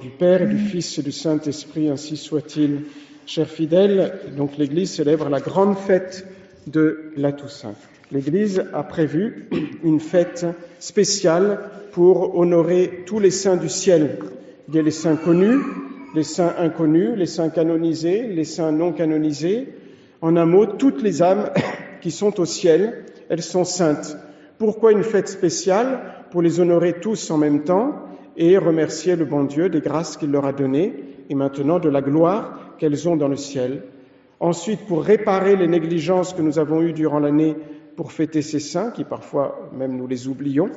Du Père et du Fils et du Saint-Esprit, ainsi soit-il. Chers fidèles, donc l'Église célèbre la grande fête de la Toussaint. L'Église a prévu une fête spéciale pour honorer tous les saints du ciel. Il y a les saints connus, les saints inconnus, les saints canonisés, les saints non canonisés. En un mot, toutes les âmes qui sont au ciel, elles sont saintes. Pourquoi une fête spéciale? Pour les honorer tous en même temps et remercier le bon Dieu des grâces qu'il leur a données et maintenant de la gloire qu'elles ont dans le ciel. Ensuite, pour réparer les négligences que nous avons eues durant l'année pour fêter ces saints, qui parfois même nous les oublions.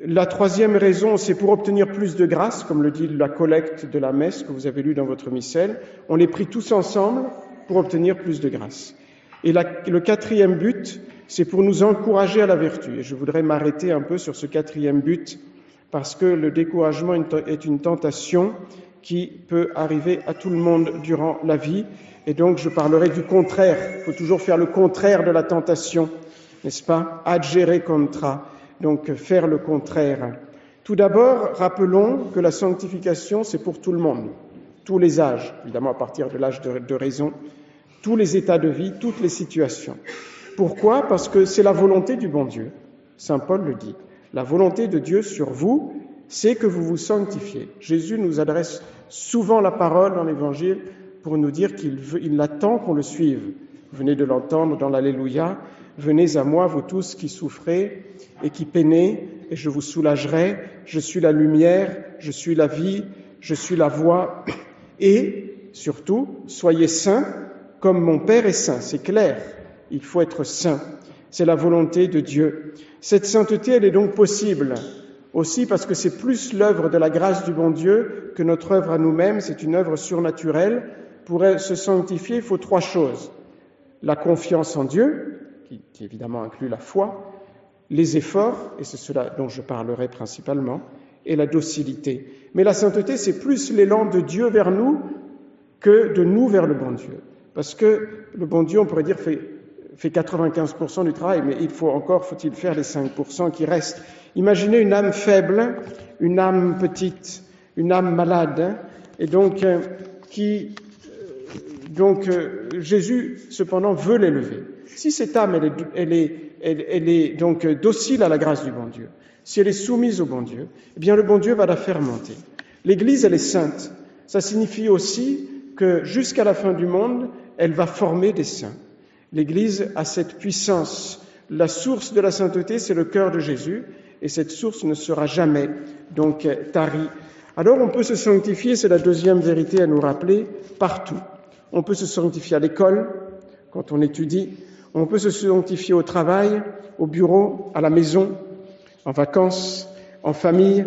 La troisième raison, c'est pour obtenir plus de grâce, comme le dit la collecte de la messe que vous avez lue dans votre missel. On les prie tous ensemble pour obtenir plus de grâce. Et le quatrième but, c'est pour nous encourager à la vertu. Et je voudrais m'arrêter un peu sur ce quatrième but, parce que le découragement est une tentation qui peut arriver à tout le monde durant la vie. Et donc, je parlerai du contraire. Il faut toujours faire le contraire de la tentation, n'est-ce pas? Agere contra, donc faire le contraire. Tout d'abord, rappelons que la sanctification, c'est pour tout le monde, tous les âges, évidemment à partir de l'âge de raison, tous les états de vie, toutes les situations. Pourquoi? Parce que c'est la volonté du bon Dieu. Saint Paul le dit. La volonté de Dieu sur vous, c'est que vous vous sanctifiez. Jésus nous adresse souvent la parole dans l'Évangile pour nous dire qu'il attend qu'on le suive. Vous venez de l'entendre dans l'Alléluia. Venez à moi, vous tous qui souffrez et qui peinez, et je vous soulagerai. Je suis la lumière, je suis la vie, je suis la voie. Et surtout, soyez saints comme mon Père est saint. C'est clair, il faut être saint. C'est la volonté de Dieu. Cette sainteté, elle est donc possible aussi parce que c'est plus l'œuvre de la grâce du bon Dieu que notre œuvre à nous-mêmes. C'est une œuvre surnaturelle. Pour se sanctifier, il faut trois choses. La confiance en Dieu, qui évidemment inclut la foi, les efforts, et c'est cela dont je parlerai principalement, et la docilité. Mais la sainteté, c'est plus l'élan de Dieu vers nous que de nous vers le bon Dieu. Parce que le bon Dieu, on pourrait dire, fait 95% du travail, mais faut-il faire les 5% qui restent. Imaginez une âme faible, une âme petite, une âme malade, et donc Jésus cependant veut l'élever. Si cette âme elle est donc docile à la grâce du bon Dieu, si elle est soumise au bon Dieu, eh bien le bon Dieu va la faire monter. L'Église, elle est sainte. Ça signifie aussi que jusqu'à la fin du monde, elle va former des saints. L'Église a cette puissance. La source de la sainteté, c'est le cœur de Jésus, et cette source ne sera jamais donc tarie. Alors on peut se sanctifier, c'est la deuxième vérité à nous rappeler, partout. On peut se sanctifier à l'école, quand on étudie. On peut se sanctifier au travail, au bureau, à la maison, en vacances, en famille,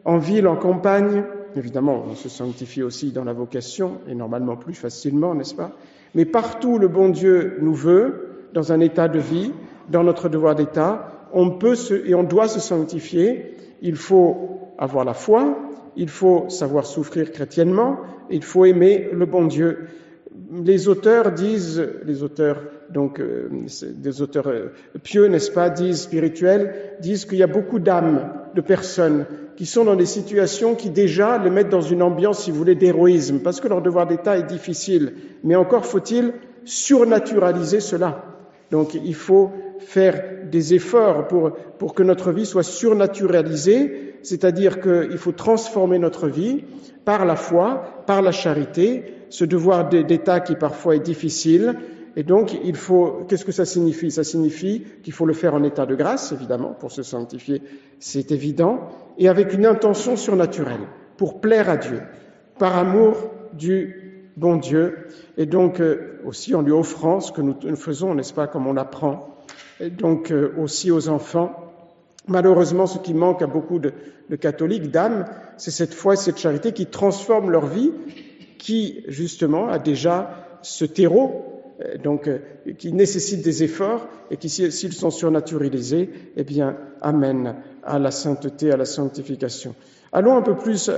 en ville, en campagne. Évidemment, on se sanctifie aussi dans la vocation, et normalement plus facilement, n'est-ce pas? Mais partout le bon Dieu nous veut, dans un état de vie, dans notre devoir d'état, on doit se sanctifier. Il faut avoir la foi, il faut savoir souffrir chrétiennement, il faut aimer le bon Dieu. Des auteurs pieux, n'est-ce pas, spirituels, disent qu'il y a beaucoup d'âmes, de personnes qui sont dans des situations qui déjà les mettent dans une ambiance, si vous voulez, d'héroïsme, parce que leur devoir d'état est difficile. Mais encore faut-il surnaturaliser cela. Donc il faut faire des efforts pour que notre vie soit surnaturalisée, c'est-à-dire qu'il faut transformer notre vie par la foi, par la charité, ce devoir d'état qui parfois est difficile. Et donc, qu'est-ce que ça signifie? Ça signifie qu'il faut le faire en état de grâce, évidemment, pour se sanctifier, c'est évident, et avec une intention surnaturelle, pour plaire à Dieu, par amour du bon Dieu, et donc aussi en lui offrant ce que nous faisons, n'est-ce pas, comme on l'apprend, et donc aussi aux enfants. Malheureusement, ce qui manque à beaucoup de catholiques, d'âmes, c'est cette foi et cette charité qui transforment leur vie, qui, justement, a déjà ce terreau, donc qui nécessitent des efforts et qui, s'ils sont surnaturalisés, eh bien, amènent à la sainteté, à la sanctification. Allons un peu plus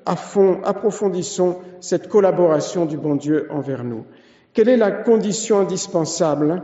à fond, approfondissons cette collaboration du bon Dieu envers nous. Quelle est la condition indispensable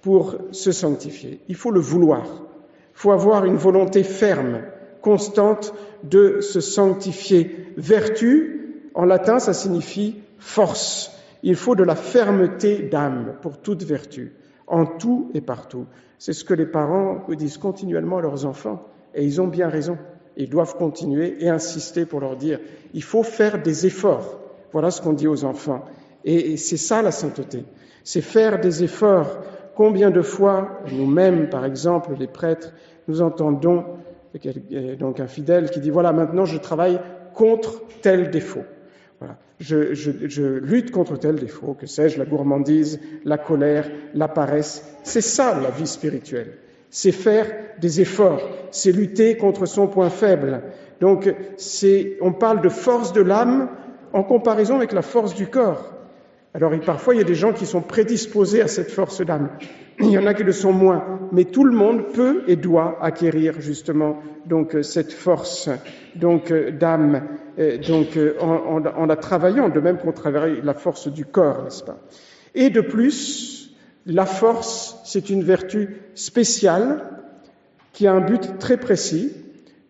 pour se sanctifier? Il faut le vouloir. Il faut avoir une volonté ferme, constante de se sanctifier. Vertu, en latin, ça signifie force. Il faut de la fermeté d'âme pour toute vertu, en tout et partout. C'est ce que les parents disent continuellement à leurs enfants, et ils ont bien raison. Ils doivent continuer et insister pour leur dire, il faut faire des efforts. Voilà ce qu'on dit aux enfants. Et c'est ça la sainteté, c'est faire des efforts. Combien de fois, nous-mêmes, par exemple, les prêtres, nous entendons donc un fidèle qui dit, voilà, maintenant je travaille contre tel défaut. Voilà. Je lutte contre tel défaut, que sais-je, la gourmandise, la colère, la paresse. C'est ça la vie spirituelle. C'est faire des efforts, c'est lutter contre son point faible. Donc, on parle de force de l'âme en comparaison avec la force du corps. Alors, parfois, il y a des gens qui sont prédisposés à cette force d'âme. Il y en a qui le sont moins. Mais tout le monde peut et doit acquérir, justement, donc, cette force, donc, d'âme, donc, en la travaillant, de même qu'on travaille la force du corps, n'est-ce pas? Et de plus, la force, c'est une vertu spéciale qui a un but très précis.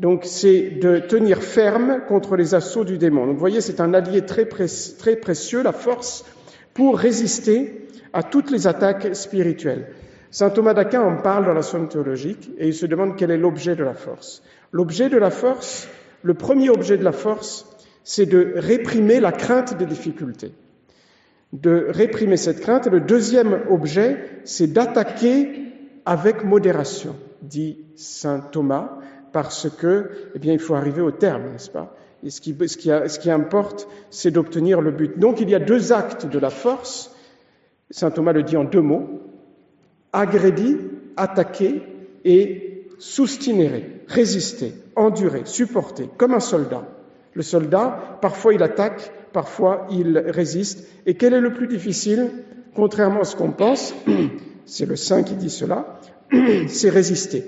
Donc, c'est de tenir ferme contre les assauts du démon. Donc, vous voyez, c'est un allié très précieux, la force, pour résister à toutes les attaques spirituelles. Saint Thomas d'Aquin en parle dans la Somme théologique et il se demande quel est l'objet de la force. L'objet de la force, le premier objet de la force, c'est de réprimer la crainte des difficultés. De réprimer cette crainte. Et le deuxième objet, c'est d'attaquer avec modération, dit Saint Thomas, parce que, eh bien, il faut arriver au terme, n'est-ce pas? Et ce qui importe, c'est d'obtenir le but. Donc, il y a deux actes de la force. Saint Thomas le dit en deux mots. Agrédi, attaquer, et sustinere, résister, endurer, supporter, comme un soldat. Le soldat, parfois il attaque, parfois il résiste. Et quel est le plus difficile? Contrairement à ce qu'on pense, c'est le saint qui dit cela, c'est résister,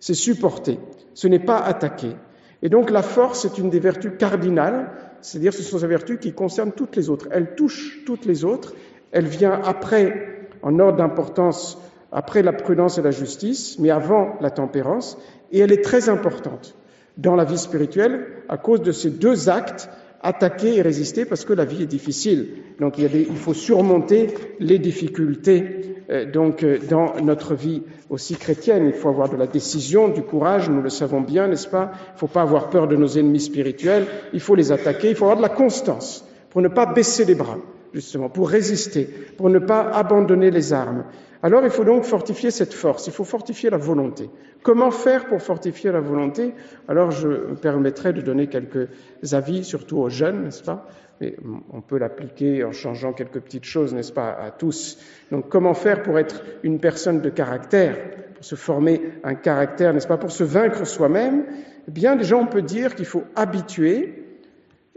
c'est supporter, ce n'est pas attaquer. Et donc la force est une des vertus cardinales, c'est-à-dire ce sont des vertus qui concernent toutes les autres. Elle touche toutes les autres, elle vient après, en ordre d'importance, après la prudence et la justice, mais avant la tempérance, et elle est très importante dans la vie spirituelle à cause de ces deux actes, attaquer et résister, parce que la vie est difficile. Donc il faut surmonter les difficultés dans notre vie aussi chrétienne. Il faut avoir de la décision, du courage, nous le savons bien, n'est-ce pas? Il ne faut pas avoir peur de nos ennemis spirituels, il faut les attaquer, il faut avoir de la constance pour ne pas baisser les bras, justement, pour résister, pour ne pas abandonner les armes. Alors il faut donc fortifier cette force, il faut fortifier la volonté. Comment faire pour fortifier la volonté? Alors je me permettrai de donner quelques avis, surtout aux jeunes, n'est-ce pas? Mais on peut l'appliquer en changeant quelques petites choses, n'est-ce pas, à tous. Donc comment faire pour être une personne de caractère, pour se former un caractère, n'est-ce pas, pour se vaincre soi-même? Eh bien, déjà on peut dire qu'il faut habituer,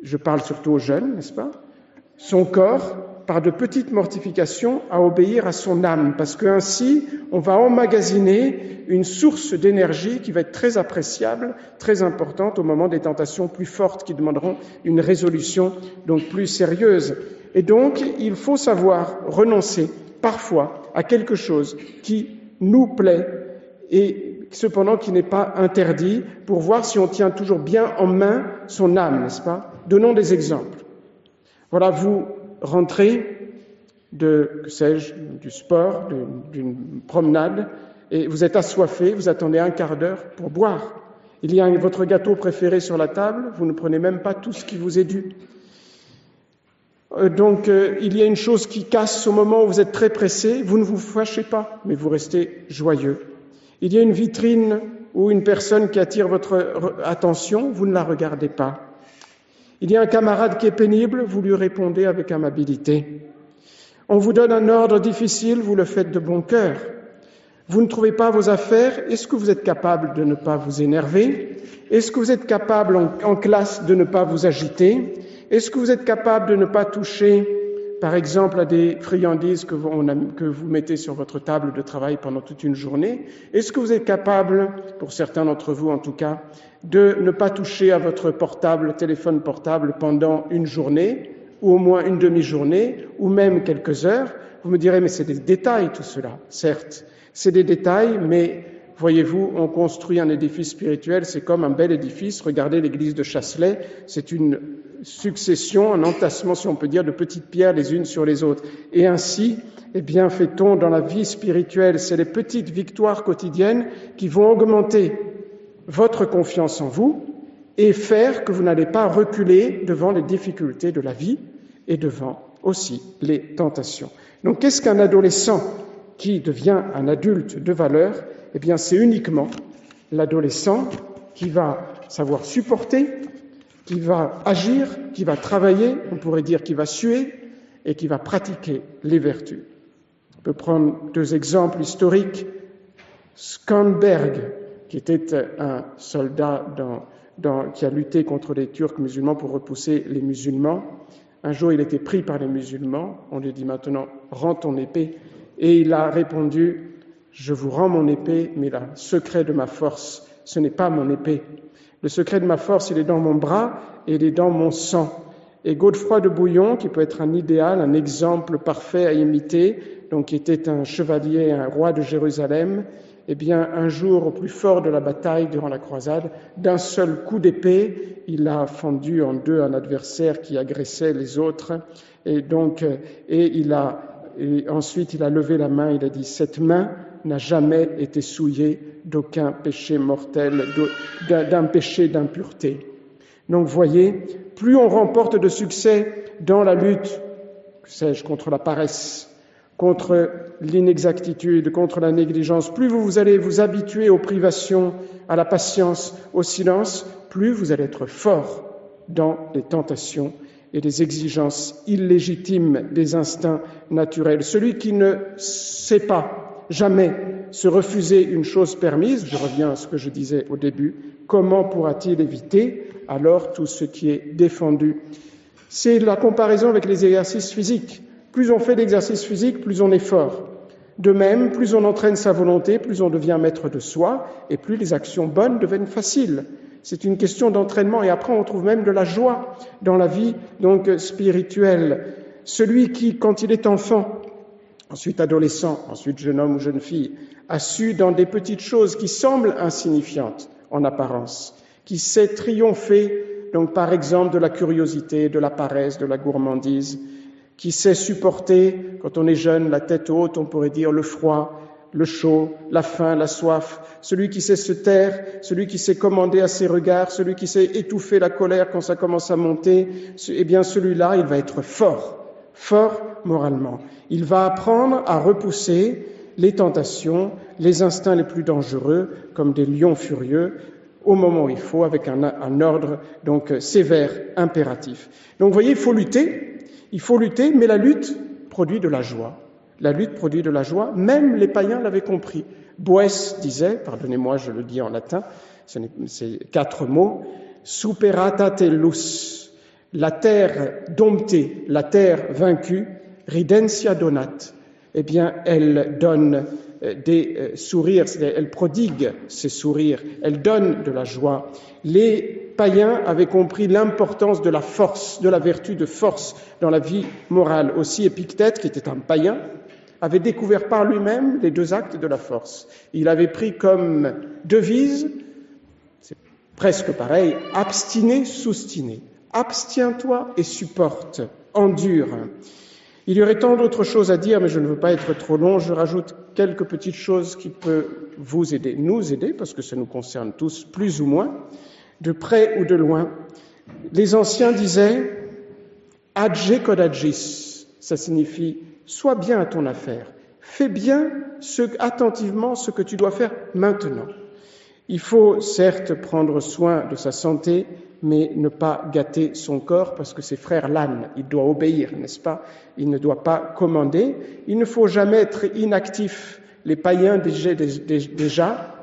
je parle surtout aux jeunes, n'est-ce pas, son corps, par de petites mortifications, à obéir à son âme, parce qu'ainsi, on va emmagasiner une source d'énergie qui va être très appréciable, très importante au moment des tentations plus fortes qui demanderont une résolution donc plus sérieuse. Et donc, il faut savoir renoncer parfois à quelque chose qui nous plaît et cependant qui n'est pas interdit pour voir si on tient toujours bien en main son âme, n'est-ce pas? Donnons des exemples. Voilà, vous rentrez que sais-je, du sport, d'une promenade, et vous êtes assoiffé, vous attendez un quart d'heure pour boire. Il y a votre gâteau préféré sur la table, vous ne prenez même pas tout ce qui vous est dû. Donc, il y a une chose qui casse au moment où vous êtes très pressé, vous ne vous fâchez pas, mais vous restez joyeux. Il y a une vitrine ou une personne qui attire votre attention, vous ne la regardez pas. Il y a un camarade qui est pénible, vous lui répondez avec amabilité. On vous donne un ordre difficile, vous le faites de bon cœur. Vous ne trouvez pas vos affaires, est-ce que vous êtes capable de ne pas vous énerver? Est-ce que vous êtes capable en classe de ne pas vous agiter? Est-ce que vous êtes capable de ne pas toucher, par exemple, à des friandises que vous mettez sur votre table de travail pendant toute une journée? Est-ce que vous êtes capable, pour certains d'entre vous en tout cas, de ne pas toucher à votre téléphone portable pendant une journée, ou au moins une demi-journée, ou même quelques heures? Vous me direz, mais c'est des détails tout cela. Certes, c'est des détails, mais Voyez-vous, on construit un édifice spirituel, c'est comme un bel édifice. Regardez l'église de Chasselet, c'est une succession, un entassement, si on peut dire, de petites pierres les unes sur les autres. Et ainsi, eh bien, fait-on dans la vie spirituelle. C'est les petites victoires quotidiennes qui vont augmenter votre confiance en vous et faire que vous n'allez pas reculer devant les difficultés de la vie et devant aussi les tentations. Donc, qu'est-ce qu'un adolescent qui devient un adulte de valeur? Eh bien, c'est uniquement l'adolescent qui va savoir supporter, qui va agir, qui va travailler, on pourrait dire qui va suer et qui va pratiquer les vertus. On peut prendre 2 exemples historiques. Skanderg, qui était un soldat qui a lutté contre les Turcs musulmans pour repousser les musulmans. Un jour, il était pris par les musulmans. On lui dit maintenant, rends ton épée. Et il a répondu, je vous rends mon épée, mais le secret de ma force, ce n'est pas mon épée. Le secret de ma force, il est dans mon bras et il est dans mon sang. Et Godefroy de Bouillon, qui peut être un idéal, un exemple parfait à imiter, donc qui était un chevalier, un roi de Jérusalem, eh bien, un jour, au plus fort de la bataille durant la croisade, d'un seul coup d'épée, il a fendu en 2 un adversaire qui agressait les autres. Et donc, ensuite, il a levé la main, il a dit « Cette main n'a jamais été souillée d'aucun péché mortel, d'un péché d'impureté. » Donc, voyez, plus on remporte de succès dans la lutte, que sais-je, contre la paresse, contre l'inexactitude, contre la négligence, plus vous allez vous habituer aux privations, à la patience, au silence, plus vous allez être fort dans les tentations et les exigences illégitimes des instincts naturels. Celui qui ne sait pas jamais se refuser une chose permise, je reviens à ce que je disais au début, comment pourra-t-il éviter alors tout ce qui est défendu? C'est la comparaison avec les exercices physiques. Plus on fait d'exercices physiques, plus on est fort. De même, plus on entraîne sa volonté, plus on devient maître de soi, et plus les actions bonnes deviennent faciles. C'est une question d'entraînement, et après on trouve même de la joie dans la vie donc spirituelle. Celui qui, quand il est enfant, ensuite adolescent, ensuite jeune homme ou jeune fille, a su dans des petites choses qui semblent insignifiantes en apparence, qui sait triompher, donc par exemple de la curiosité, de la paresse, de la gourmandise, qui sait supporter, quand on est jeune, la tête haute, on pourrait dire le froid, le chaud, la faim, la soif, celui qui sait se taire, celui qui sait commander à ses regards, celui qui sait étouffer la colère quand ça commence à monter, eh bien celui-là, il va être fort moralement. Il va apprendre à repousser les tentations, les instincts les plus dangereux, comme des lions furieux, au moment où il faut, avec un ordre donc sévère, impératif. Donc vous voyez, il faut lutter, mais la lutte produit de la joie. La lutte produit de la joie, même les païens l'avaient compris. Boès disait, pardonnez-moi, je le dis en latin, c'est 4 mots, superata tellus, la terre domptée, la terre vaincue, ridentia donat. Eh bien, elle donne des sourires, elle prodigue ses sourires, elle donne de la joie. Les païens avaient compris l'importance de la force, de la vertu de force dans la vie morale. Aussi Épictète, qui était un païen, avait découvert par lui-même les 2 actes de la force. Il avait pris comme devise, c'est presque pareil, abstiner, soustiner. Abstiens-toi et supporte, endure. Il y aurait tant d'autres choses à dire, mais je ne veux pas être trop long. Je rajoute quelques petites choses qui peuvent vous aider, nous aider, parce que ça nous concerne tous, plus ou moins, de près ou de loin. Les anciens disaient « Age quod agis », ça signifie « sois bien à ton affaire, fais bien attentivement ce que tu dois faire maintenant ». Il faut certes prendre soin de sa santé, mais ne pas gâter son corps, parce que c'est frère l'âne, il doit obéir, n'est-ce pas? Il ne doit pas commander. Il ne faut jamais être inactif. Les païens déjà.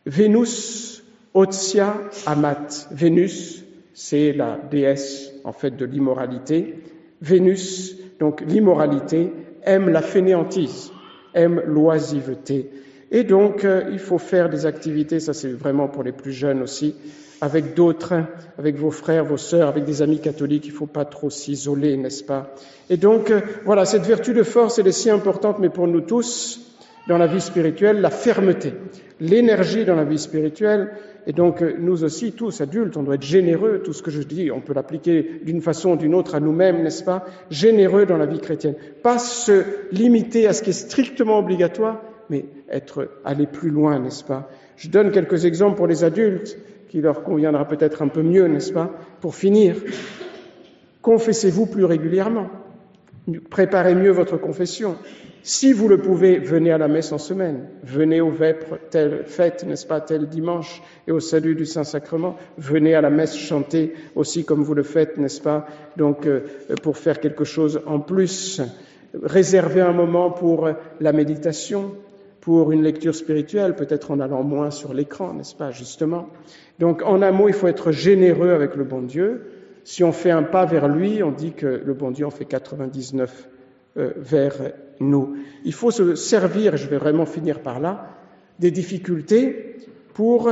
Vénus otia amat. Vénus, c'est la déesse, en fait, de l'immoralité. Vénus, donc l'immoralité, aime la fainéantise, aime l'oisiveté. Et donc, il faut faire des activités, ça c'est vraiment pour les plus jeunes aussi, avec d'autres, avec vos frères, vos sœurs, avec des amis catholiques, il ne faut pas trop s'isoler, n'est-ce pas? Et donc, voilà, cette vertu de force, elle est si importante, mais pour nous tous, dans la vie spirituelle, la fermeté, l'énergie dans la vie spirituelle. Et donc, nous aussi, tous adultes, on doit être généreux. Tout ce que je dis, on peut l'appliquer d'une façon ou d'une autre à nous-mêmes, n'est-ce pas? Généreux dans la vie chrétienne. Pas se limiter à ce qui est strictement obligatoire, mais aller plus loin, n'est-ce pas? Je donne quelques exemples pour les adultes, qui leur conviendra peut-être un peu mieux, n'est-ce pas? Pour finir, confessez-vous plus régulièrement. Préparez mieux votre confession. Si vous le pouvez, venez à la messe en semaine. Venez aux vêpres, telle fête, n'est-ce pas, tel dimanche, et au salut du Saint-Sacrement. Venez à la messe chanter aussi comme vous le faites, n'est-ce pas? Donc, pour faire quelque chose en plus. Réservez un moment pour la méditation, pour une lecture spirituelle, peut-être en allant moins sur l'écran, n'est-ce pas, justement. Donc, en un mot, il faut être généreux avec le bon Dieu. Si on fait un pas vers lui, on dit que le bon Dieu en fait 99 vers nous. Il faut se servir, je vais vraiment finir par là, des difficultés pour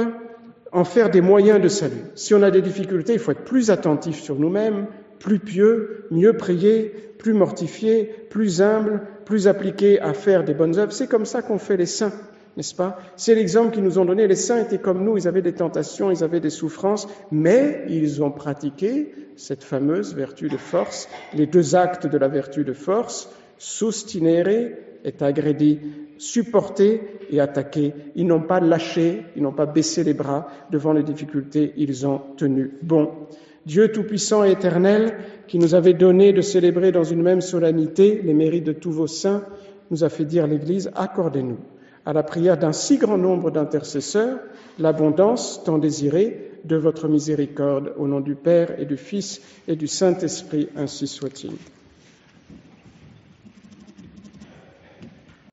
en faire des moyens de salut. Si on a des difficultés, il faut être plus attentif sur nous-mêmes, plus pieux, mieux prier, plus mortifié, plus humble, plus appliqué à faire des bonnes œuvres. C'est comme ça qu'on fait les saints, n'est-ce pas? C'est l'exemple qu'ils nous ont donné. Les saints étaient comme nous, ils avaient des tentations, ils avaient des souffrances, mais ils ont pratiqué cette fameuse vertu de force, les 2 actes de la vertu de force, sustinere et aggredi, supporter et attaquer. Ils n'ont pas lâché, ils n'ont pas baissé les bras devant les difficultés, ils ont tenu bon. Dieu Tout-Puissant et Éternel, qui nous avait donné de célébrer dans une même solennité les mérites de tous vos saints, nous a fait dire l'Église, accordez-nous, à la prière d'un si grand nombre d'intercesseurs, l'abondance tant désirée de votre miséricorde, au nom du Père et du Fils et du Saint-Esprit, ainsi soit-il.